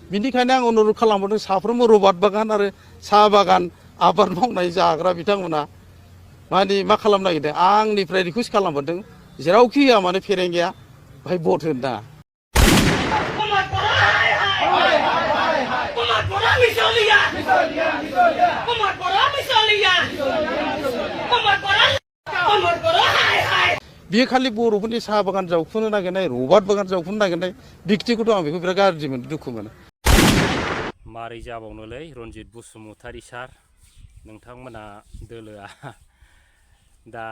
बिनिखायनो आं अनुरोध खालामदों साफ्रोमबो रबार बागान आरो साहा बागान आबाद मावनाय जाग्रा बिथांमोना माने मा खालामनो नागिरदों आंनिफ्राय रिकुवेस्ट खालामहरदों जेरावखि होआ माने फेरेंगाया बाहाय भट होनो नाङा। बियो खालि बर'फोरनि साहा बागान जावखुनो नागिरनाय रबार बागान जावखुनो नागिरनाय बिखथिखौथ' आं बेखौ बिराद गाज्रि मोनो दुखु मोनो। मारै जाबावनोलै रनजित बसुमतारी सार नोंथांमोना दोलोआ दा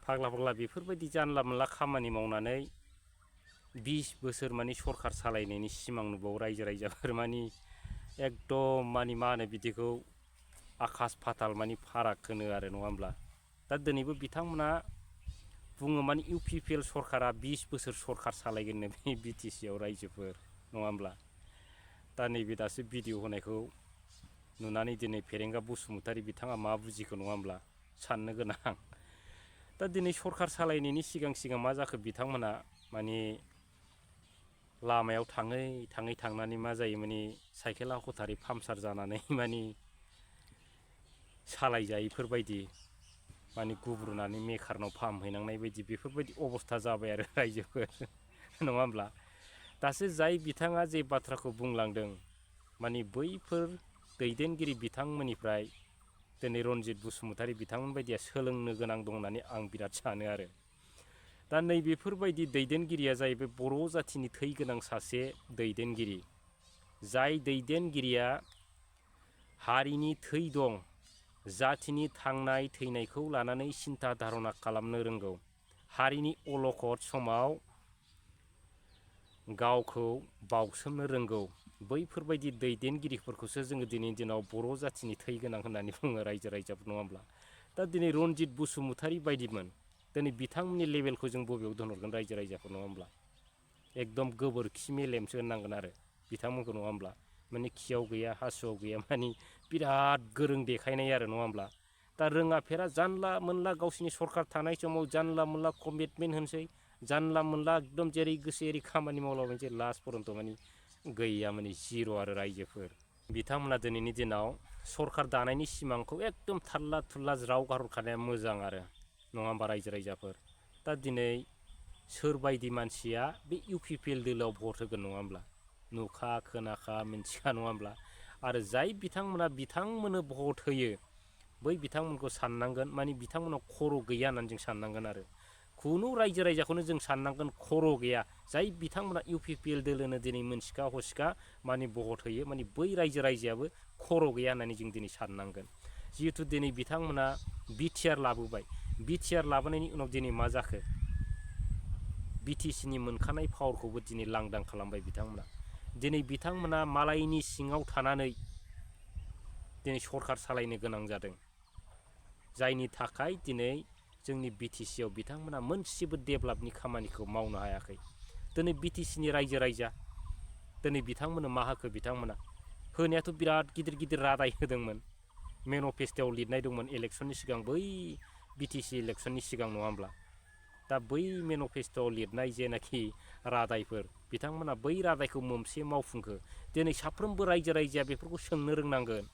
फाग्ला फाग्ला बेफोरबायदि जानला मोनला खामानि मावनानै 20 बोसोर माने सरखार सालायनायनि सिमां नुबावो रायजो राजाफोर माने एकदम माने मा होनो बिदिखौ आकाश फाताल माने फाराग होनो आरो नङा होमब्ला दा दिनैबो बिथांमोना बुङो माने इउपिपिएल सरकारा 20 बोसोर सरखार सालायगोननो बे बिटिसि आव रायजोफोर नङा होमब्ला दा नैबे दासो भिडिअ होनायखौ नुनानै दिनै फेरेंगा बसुमतारी बिथाङा मा बुजिखो नङा होमब्ला साननो गोनां। दा दिनै सरखार सालायनायनि सिगां मा जाखो बिथांमोना माने लामायाव थाङै थांनानै मा जायो माने साइकेला हथारै पामसार जानानै माने सालायजायैफोरबायदि माने गुब्रुनानै मेकारनाव फाहामहैनांनाय बायदि बेफोरबायदि अबस्था जाबाय आरो रायजोफोर नङा होमब्ला दासो जाय बिथाङा जे बाथ्राखौ बुंलांदों माने बैफोर दैदेनगिरि बिथांमोननिफ्राय दिनै रनजित बसुमतारी बिथांमोन बायदिया सोलोंनो गोनां दं होननानै आं बिराद सानो आरो दा नैबेफोरबायदि दैदेनगिरिया जाहैबाय बर' जाथिनि थै गोनां सासे दैदेनगिरि जाय दैदेनगिरिया हारिनि थै दं जातिनि थांनाय थैनायखौ लानानै सिन्था धारना खालामनो रोंगौ हारिनि अलखद समाव गावखौ बावसोमनो रोंगौ बैफोरबायदि दैदेनगिरिफोरखौसो जोङो दिनैनि दिनाव बर' जातिनि थै गोनां होननानै बुङो रायजो राजाफोर नङा होमब्ला दा दिनै रनजित बसुमतारी बायदिमोन दिनै बिथांमोननि लेभेलखौ जों बबेयाव दोनहरगोन रायजो राजाफोर नङा होमब्ला एकदम गोबोरखि मेलेमसो होननांगोन आरो बिथांमोनखौ नङा होमब्ला माने खियाव गैया हासुआव गैया माने बिराद गोरों देखायनाय आरो नङा होमब्ला दा रोङाफेरा जानला मोनला गावसिनि सरखार थानाय समाव जानला मोनला कमिटमेन्ट होनसै जानला मोनला एकदम जेरै गोसो एरै खामानि मावलाबायनोसै लास्ट पर्यन्त माने गैया माने जिर' आरो रायजोफोर बिथांमोना दिनैनि दिनाव सरखार दानायनि सिमांखौ एकदम थाल्ला थुल्ला ज्राव गारहरखानाया मोजां आरो नङा होमबा रायजो राजाफोर दा दिनै सोरबायदि मानसिया बे इउपिपिएल दोलोआव भट होगोन नङा होमब्ला नुखा खोनाखा मिन्थिखा नङा होमब्ला आरो जाय बिथांमोना बिथांमोननो भट होयो बै बिथांमोनखौ साननांगोन माने बिथांमोनाव खर' गैया होननानै जों साननांगोन आरो खुनु रायजो राजाखौनो जों साननांगोन खर' गैया जाय बिथांमोना इउपिपिएल दोलोनो दिनै मोनसिखा हसिखा माने भट होयो माने बै रायजो राजायाबो खर' गैया होननानै जों दिनै साननांगोन जिहेतु दिनै बिथांमोना बिटिआर लाबोबाय बिटिआर लाबोनायनि उनाव दिनै मा जाखो बिटिसिनि मोनखानाय पावारखौबो दिनै लांदां खालामबाय बिथांमोना दिनै बिथांमोना मालायनि सिङाव थानानै दिनै सरखार सालायनो गोनां जादों जायनि थाखाय दिनै जोंनि बिटिसिआव बिथांमोना मोनसेबो डेभेलपनि खामानिखौ मावनो हायाखै दिनै बिटिसिनि रायजो राजा दिनै बिथांमोननो मा होखो बिथांमोना होनायाथ' बिराद गिदिर गिदिर रादाय होदोंमोन मेनिफेस्ट'आव लिरनाय दंमोन इलेक्सननि सिगां बै बिटिसि इलेक्सननि सिगां नङा होमब्ला दा बै मेनिफेस्ट'आव लिरनाय जेनाखि रादायफोर बिथांमोना बै रादायखौ मोनसे मावफुंखो दिनै साफ्रोमबो रायजो राजाया बेफोरखौ सोंनो रोंनांगोन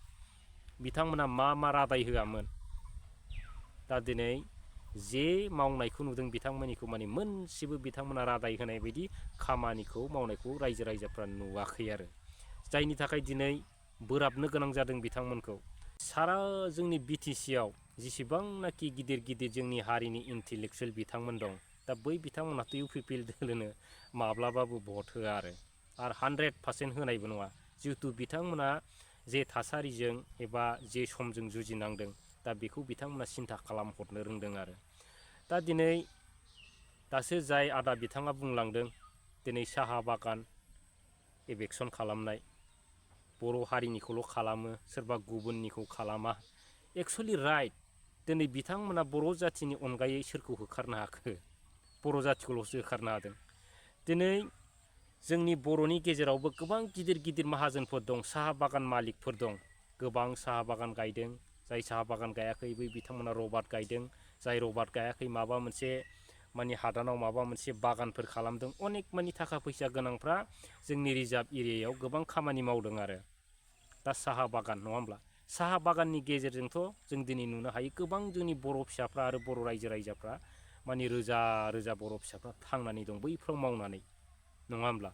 बिथांमोना मा रादाय होआमोन दा दिनै जे मावनायखौ नुदों बिथांमोननिखौ माने मोनसेबो बिथांमोना रादाय होनाय बायदि खामानिखौ मावनायखौ रायजो राजाफ्रा नुवाखै आरो जायनि थाखाय दिनै बोराबनो गोनां जादों बिथांमोनखौ सारा जोंनि बिटिसिआव जेसेबांनाखि गिदिर गिदिर जोंनि हारिनि इन्टेलेक्सुयेल बिथांमोन दं दा बै बिथांमोनाथ' इउपिपिएल दोलोनो माब्लाबाबो भट होआ आरो 100% होनायबो नङा जिहेतु बिथांमोना जे थासारिजों एबा जे समजों जुजिनांदों दा बेखौ बिथांमोना सिन्था खालामहरनो रोंदों आरो दा दिनै दासो जाय आदा बिथाङा बुंलांदों दिनै साहा बागान एबेक्सन खालामनाय बर' हारिनिखौल' खालामो सोरबा गुबुननिखौ खालामा एक्सुवेलि राइट दिनै बिथांमोना बर' जाथिनि अनगायै सोरखौ होखारनो हाखो बर' जाथिखौल'सो होखारनो हादों दिनै जोंनि बर'नि गेजेरावबो गोबां गिदिर गिदिर माहाजोनफोर दं साहा बागान मालिकफोर दं गोबां साहा बागान गायदों जाय साहा बागान गायाखै बै बिथांमोना रबार गायदों जाय रबार गायाखै माबा मोनसे माने हादानाव माबा मोनसे बागानफोर खालामदों अनेक माने थाखा फैसा गोनांफ्रा जोंनि रिजार्भ एरियायाव गोबां खामानि मावदों आरो दा साहा बागान नङा होमब्ला साहा बागाननि गेजेरजोंथ' जों दिनै नुनो हायो गोबां जोंनि बर' फिसाफ्रा आरो बर' रायजो राजाफ्रा माने रोजा रोजा बर' फिसाफ्रा थांनानै दं बैफ्राव मावनानै नङा होमब्ला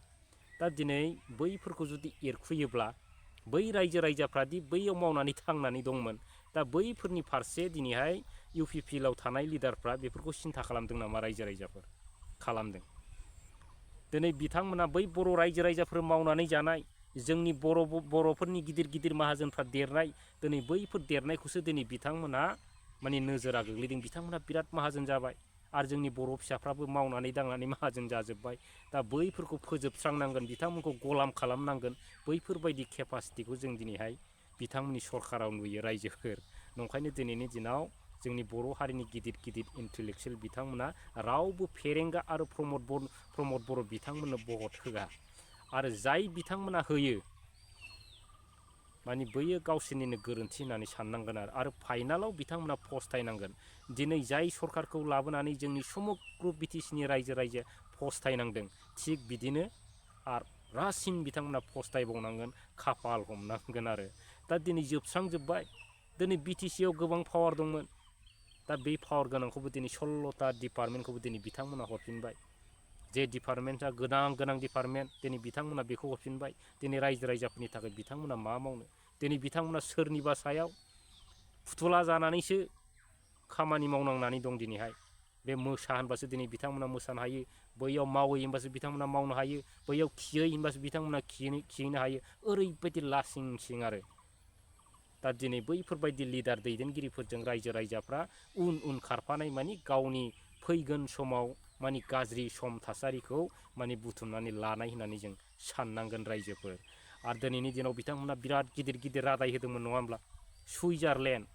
दा दिनै बैफोरखौ जुदि एरखुयोब्ला बै रायजो राजाफ्रादि बैयाव मावनानै थांनानै दंमोन दा बैफोरनि फारसे दिनैहाय इउ पि पि एल आव थानाय लिडारफ्रा बेफोरखौ सिन्था खालामदों नामा रायजो राजाफोर खालामदों दिनै बिथांमोना बै बर' रायजो राजाफोर मावनानै जानाय जोंनि बर'फोरनि गिदिर गिदिर माहाजोनफ्रा देरनाय दिनै बैफोर देरनायखौसो दिनै बिथांमोना माने नोजोरा गोग्लैदों बिथांमोना बिराद माहाजोन जाबाय आरो जोंनि बर' फिसाफ्राबो मावनानै दांनानै माहाजोन जाजोब्बाय दा बैफोरखौ फोजोबस्रांनांगोन बिथांमोनखौ गलाम खालामनांगोन बैफोरबायदि केपासिटिखौ जों दिनैहाय बिथांमोननि सरकाराव नुयो रायजोफोर नंखायनो दिनैनि दिनाव जोंनि बर' हारिनि गिदिर गिदिर इन्टेलेक्सुयेल बिथांमोना रावबो फेरेंगा आरो प्रमद बर' बिथांमोननो भट होआ आरो जाय बिथांमोना होयो माने बैयो गावसोरनिनो गोरोन्थि होननानै साननांगोन आरो फाइनालाव बिथांमोना फस्थायनांगोन दिनै जाय सरकारखौ लाबोनानै जोंनि समग्र बिटिसिनि रायजो राजा फस्थायनांदों थिग बिदिनो आरो रासिन बिथांमोना फस्थायबावनांगोन खाफाल हमनांगोन आरो दा दिनै जोबस्रांजोब्बाय दिनै बिटिसिआव गोबां पावार दंमोन दा बे पावार गोनांखौबो दिनै 16टा डिपार्टमेन्टखौबो दिनै बिथांमोना हरफिनबाय जे डिपार्टमेन्टआ गोनां डिपार्टमेन्ट दिनै बिथांमोना बेखौ हरफिनबाय दिनै रायजो राजाफोरनि थाखाय बिथांमोना मा मावनो दिनै बिथांमोना सोरनिबा सायाव फुथुला जानानैसो खामानि मावनांनानै दं दिनैहाय बे मोसा होनबासो दिनै बिथांमोना मोसानो हायो बैयाव मावै होनबासो बिथांमोना मावनो हायो बैयाव खियै होनबासो बिथांमोना खिहैनो हायो ओरैबायदि लासिं सिं आरो दा दिनै बैफोरबायदि लिडार दैदेनगिरिफोरजों रायजो राजाफ्रा उन खारफानाय मानि गावनि फैगोन समाव मानि गाज्रि सम थासारिखौ मानि बुथुमनानै लानाय होननानै जों साननांगोन रायजोफोर आरो दिनैनि दिनाव बिथांमोना बिराद गिदिर गिदिर रादाय होदोंमोन नङा होमब्ला सुइजारलेण्ड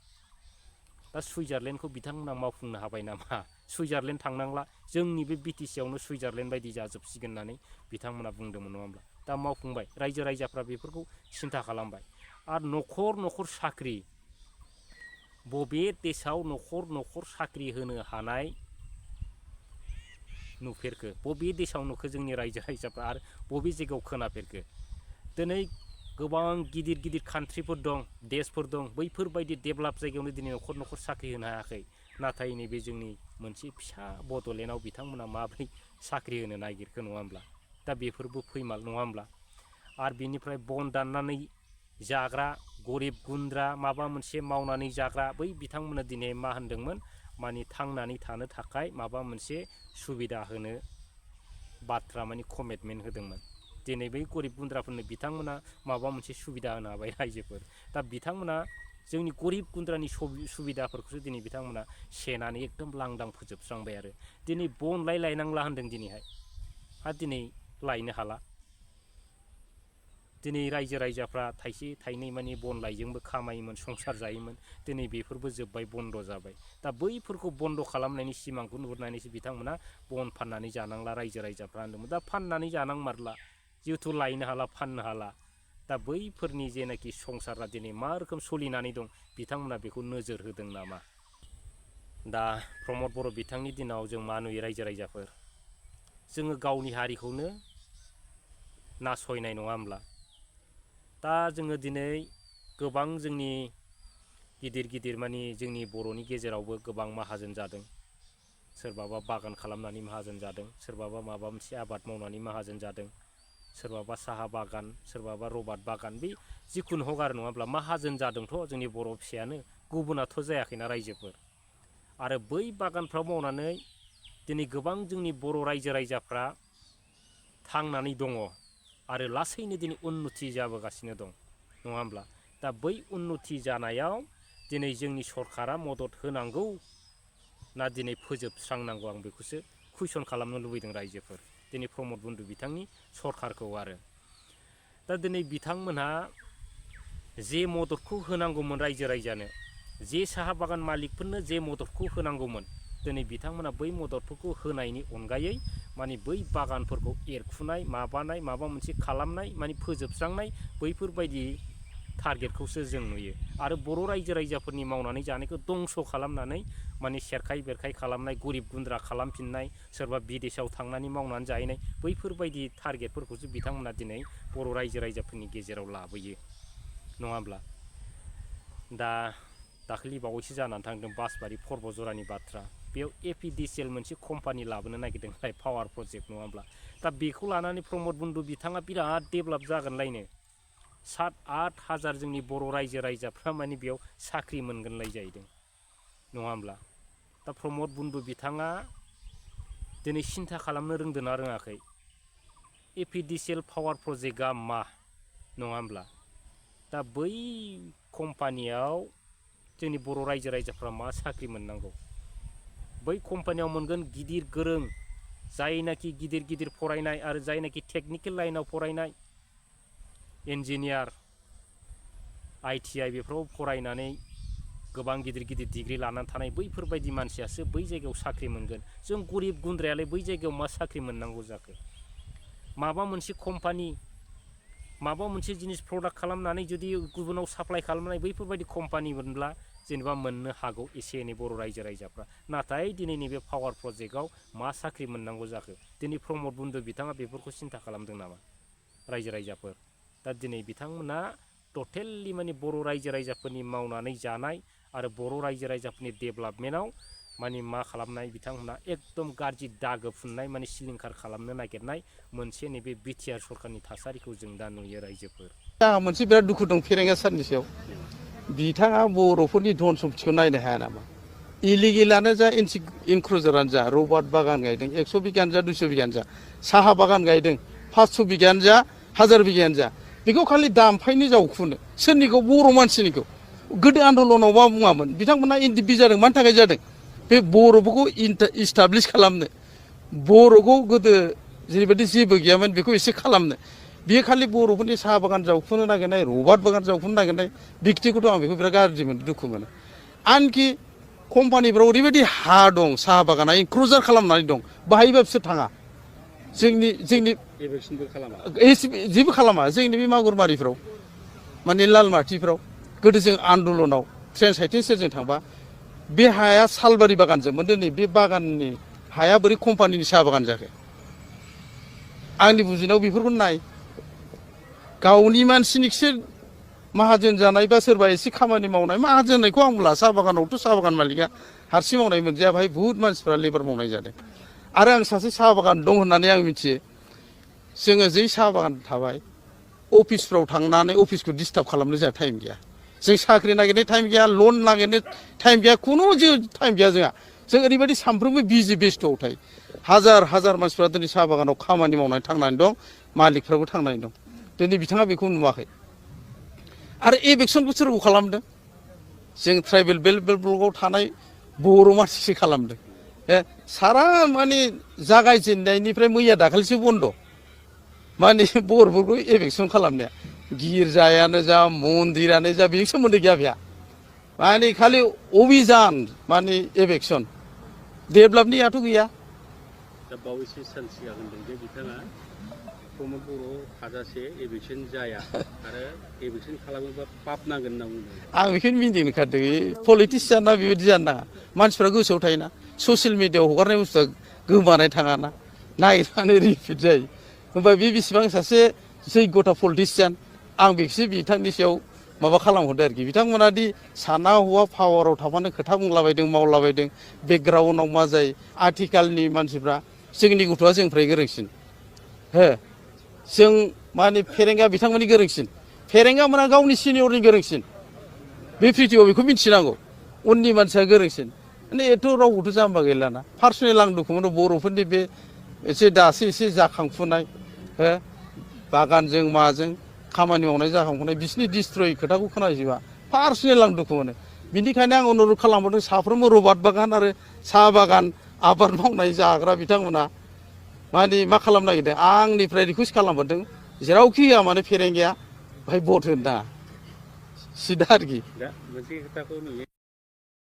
दा सुइजारलेण्डखौ बिथांमोना मावफुंनो हाबाय नामा सुइजारलेण्ड थांनांला जोंनि बे बिटिसिआवनो सुइजारलेण्ड बायदि जाजोबसिगोन होननानै बिथांमोना बुंदोंमोन नङा होमब्ला दा मावफुंबाय रायजो राजाफ्रा बेफोरखौ सिन्था खालामबाय आरो न'खर साख्रि बबे देशआव न'खर साख्रि होनो हानाय नुफेरखो बबे देशआव नुखो जोंनि रायजो राजाफ्रा आरो बबे जायगायाव खोनाफेरखो दिनै गोबां गिदिर गिदिर कान्ट्रिफोर दं देशफोर दं बैफोरबायदि डेभेलप जायगायावनो दिनै न'खर साख्रि होनो हायाखै नाथाय नैबे जोंनि मोनसे फिसा बड'लेण्डआव बिथांमोना माबोरै साख्रि होनो नागिरखो नङा होमब्ला दा बेफोरबो फैमाल नङा होमब्ला आरो बिनिफ्राय बन दाननानै जाग्रा गरिब गुन्द्रा माबा मोनसे मावनानै जाग्रा बै बिथांमोना दिनै मा होनदोंमोन माने थांनानै थानो थाखाय माबा मोनसे सुबिदा होनो बाथ्रा माने कमिटमेन्ट होदोंमोन दिनै बै गरिब गुन्द्राफोरनो बिथांमोना माबा मोनसे सुबिदा होनो हाबाय रायजोफोर दा बिथांमोना जोंनि गरिब गुन्द्रानि सुबिदाफोरखौसो दिनै बिथांमोना सेनानै एकदम लांदां फोजोबस्रांबाय आरो दिनै बन लायनांला होनदों दिनैहाय आरो दिनै लायनो हाला दिनै रायजो राजाफ्रा थाइसे थाइनै माने बन लाइजोंबो खामायोमोन संसार जायोमोन दिनै बेफोरबो जोब्बाय बन्द' जाबाय दा बैफोरखौ बन्द' खालामनायनि सिमांखौ नुहुरनानैसो बिथांमोना बन फाननानै जानांला रायजो राजाफ्रा होनदोंमोन दा फाननानै जानांमारला जिहेथु लायनो हाला फाननो हाला दा बैफोरनि जेनाखि संसारा दिनै मा रोखोम सोलिनानै दं बिथांमोना बेखौ नोजोर होदों नामा दा प्रमद बर' बिथांनि दिनाव जों मा नुयो रायजो राजाफोर जोङो गावनि हारिखौनो नासयनाय नङा होमब्ला दा जोङो दिनै गोबां जोंनि गिदिर माने जोंनि बर'नि गेजेरावबो गोबां माहाजोन जादों सोरबाबा बागान खालामनानै माहाजोन जादों सोरबाबा माबा मोनसे आबाद मावनानै माहाजोन जादों सोरबाबा साहा बागान सोरबाबा रबार बागान बे जिखुनु हगार नङाब्ला माहाजोन जादोंथ' जोंनि बर' फिसायानो गुबुनाथ' जायाखैना रायजोफोर आरो बै बागानफ्राव मावनानै दिनै गोबां जोंनि बर' रायजो राजाफ्रा थांनानै दङ आरो लासैनो दिनै उन्नति जाबोगासिनो दं नङा होमब्ला दा बै उन्नति जानायाव दिनै जोंनि सरकारा मदद होनांगौ ना दिनै फोजोबस्रांनांगौ आं बेखौसो कुइसन खालामनो लुबैदों रायजोफोर दिनै प्रमद बन्धु बिथांनि सरकारखौ आरो दा दिनै बिथांमोनहा जे मददखौ होनांगौमोन रायजो राजानो जे साहा बागान मालिकफोरनो जे मददखौ होनांगौमोन दिनै बिथांमोना बै मददफोरखौ होनायनि अनगायै माने बै बागानफोरखौ एरखुनाय माबानाय माबा मोनसे खालामनाय माने फोजोबस्रांनाय बैफोरबायदि टारगेटखौसो जों नुयो आरो बर' रायजो राजाफोरनि मावनानै जानायखौ दंस' खालामनानै माने सेरखाय बेरखाय खालामनाय गरिब गुन्द्रा खालामफिननाय सोरबा बिदेशाव थांनानै मावनानै जाहैनाय बैफोरबायदि टारगेटफोरखौसो बिथांमोना दिनै बर' रायजो राजाफोरनि गेजेराव लाबोयो नङा होमब्ला दा दाखालि बावैसो जानानै थांदों बासबारि पर्बजरानि बाथ्रा बेयाव एपिडिसिएल मोनसे कम्पानि लाबोनो नागिरदों पावार प्रजेक्ट नङा होमब्ला दा बेखौ लानानै प्रमद बन्धु बिथाङा बिराद डेभेलप जागोनलायनो 7-8 हाजार जोंनि बर' रायजो राजाफ्रा माने बेयाव साख्रि मोनगोनलाय जाहैदों नङा होमब्ला दा प्रमद बन्धु बिथाङा दिनै सिन्था खालामनो रोंदों ना रोङाखै एपिडिसिएल पावार प्रजेक्टआ मा नङा होमब्ला दा बै कम्पानियाव जोंनि बर' रायजो राजाफ्रा मा साख्रि मोननांगौ बै कम्पानियाव मोनगोन गिदिर गोरों जायनाखि गिदिर गिदिर फरायनाय आरो जायनाखि टेकनिकेल लाइनाव फरायनाय इन्जिनियार ITI बेफोराव फरायनानै गोबां गिदिर गिदिर डिग्री लानानै थानाय बैफोरबायदि मानसियासो बै जायगायाव साख्रि मोनगोन जों गरिब गुन्द्रायालाय बै जायगायाव मा साख्रि मोननांगौ जाखो माबा मोनसे कम्पानि माबा मोनसे जिनिस प्रडाक्ट खालामनानै जुदि गुबुनाव साप्लाय खालामनाय बैफोरबायदि कम्पानि मोनब्ला जेनेबा मोननो हागौ एसे एनै बर' रायजो राजाफ्रा नाथाय दिनै नैबे पावार प्रजेक्टआव मा साख्रि मोननांगौ जाखो दिनै प्रमद बन्धु बिथाङा बेफोरखौ सिन्था खालामदों नामा रायजो राजाफोर दा दिनै बिथांमोना टटेलि माने बर' रायजो राजाफोरनि मावनानै जानाय आरो बर' रायजो राजाफोरनि डेभेलपमेन्टआव माने मा खालामनाय बिथांमोना एकदम गाज्रि दागो फुननाय माने सिलिंखार खालामनो नागिरनाय मोनसे नैबे बिटिआर सरकारनि थासारिखौ जों दा नुयो रायजोफोर आंहा मोनसे बिराद दुखु दं फेरेंगा सारनि सायाव बिथाङा बर'फोरनि धन सम्पथिखौ नायनो हाया नामा इलिगेलानो जा इनक्रुजारानो जा रबार्ट बागान गायदों 100 बिगानो जा 200 बिगानो जा साहा बागान गायदों 500 बिगानो जा 1000 बिगानो जा बेखौ खालि दामफायनि जावखुनो सोरनिखौ बर' मानसिनिखौ गोदो आन्दलनाव मा बुङामोन बिथांमोना इन्डिपि जादों मानि थाखाय जादों बे बर'फोरखौ इस्टाब्लिश खालामनो बर'खौ गोदो जेरैबायदि जेबो गैयामोन बेखौ एसे खालामनो बियो खालि बर'फोरनि साहा बागान जावखुनो नागिरनाय रबार्ट बागान जावखुनो नागिरनाय बिक्तिखौथ' आं बेखौ बिराद गाज्रि मोनो दुखु मोनो आनखि कम्पानिफ्राव ओरैबायदि हा दं साहा बागाना इनक्रुजार खालामनानै दं बाहायबा बिसोर थाङा जोंनि जेबो खालामा जोंनि बे मागुरमारिफ्राव माने लालमाटिफ्राव गोदो जों आन्दलनाव ट्रेन साइटिं सेरजों थांबा बे हाया सालबारि बागानजोंमोन दिनै बे बागाननि हाया बोरै कम्पानिनि साहा बागान जाखो आंनि बुजिनायाव बेफोरखौ नाय गावनि मानसिनिखौसो माहाजोन जानाय बा सोरबा एसे खामानि मावनाय माहाजोननायखौ आं बुंला साहा बागानावथ' साहा बागान मालिका हारसिं मावनाय मोनजाया बाहाय बुहुत मानसिफ्रा लेबार मावनाय जादों आरो आं सासे साहा बागान दं होननानै आं मिथियो जोङो जै साहा बागान थाबाय अफिसफ्राव थांनानै अफिसखौ डिस्टार्ब खालामनो जोंहा टाइम गैया जों साख्रि नागिरनो टाइम गैया लन नागिरनो टाइम गैया खुनु टाइम गैया जोंहा जों ओरैबायदि सानफ्रोमबो बिजि बेस्थ'आव थायो हाजार हाजार मानसिफ्रा दिनै साहा बागानाव खामानि मावनानै थांनानै दं मालिकफ्राबो थांनानै दं दिनै बिथाङा बेखौ नुवाखै आरो एबेक्सनखौ सोरखौ खालामदों जों ट्राइबेल बेल्ट ब्लकआव थानाय बर' मानसिसो खालामदों सारा माने जागायजेननायनिफ्राय मैया दाखालिसो बन्द' माने बर'फोरखौ एबेक्सन खालामनाया गिर्जायानो जा मन्दिरानो जा बेजों सोमोन्दो गैया बेहा माने खालि अभिजान माने एबेक्सन डेभेलपनियाथ' गैया दा बावैसो सान सिगां होनदों जे बिथाङा प्रमद बर' थाजासे एबेक्सन जाया आरो एबेक्सन खालामोबा पाप नांगोन होनना बुंदों आं बेखौनो मिन्थिनो ओंखारदों पलिटिसियाना बेबायदि जानो नाङा मानसिफ्रा गोसोआव थायोना ससियेल मिडियाआव हगारनाय बुस्थुआ गोमानाय थाङाना नागिरनानै रिपिट जायो होमबा बे बेसेबां सासे जैगथा पलिटिसियान आं बेखौसो बिथांनि सायाव माबा खालामहरदों आरोखि बिथांमोना दि साना हौवा पावाराव थाबानो खोथा बुंलाबायदों मावलाबायदों बेकग्राउन्डआव मा जायो आथिखालनि मानसिफ्रा जोंनि गथ'आ जोंनिफ्राय गोरोंसिन हो जों माने फेरेंगा बिथांमोननि गोरोंसिन फेरेंगा मोना गावनि सिनियरनि गोरोंसिन बे प्रिथिबियाव बेखौ मिथिनांगौ उननि मानसिया गोरोंसिन माने एथ' रावबोथ' जाम्बा गैलाना पार्सनेल आं दुखु मोनो बर'फोरनि बे एसे दासो एसे जाखांफुनाय हो बागानजों माजों खामानि मावनाय जाखांफुनाय बिसिनि डिस्ट्रय खोथाखौ खोनाजोबा पार्सनेल आं दुखु मोनो बिनिखायनो आं अनुरद खालामहरदों साफ्रोमबो रबार्ट बागान आरो साहा बागान आबाद मावनाय जाग्रा बिथांमोना माने मा खालामनो नागिरदों आंनिफ्राय रिकुवेस्ट खालामहरदों जेरावखि होआ माने फेरेंगाया बाहाय भट होनो नाङा सिदा आरोखि दा मोनसे खोथाखौ नुयो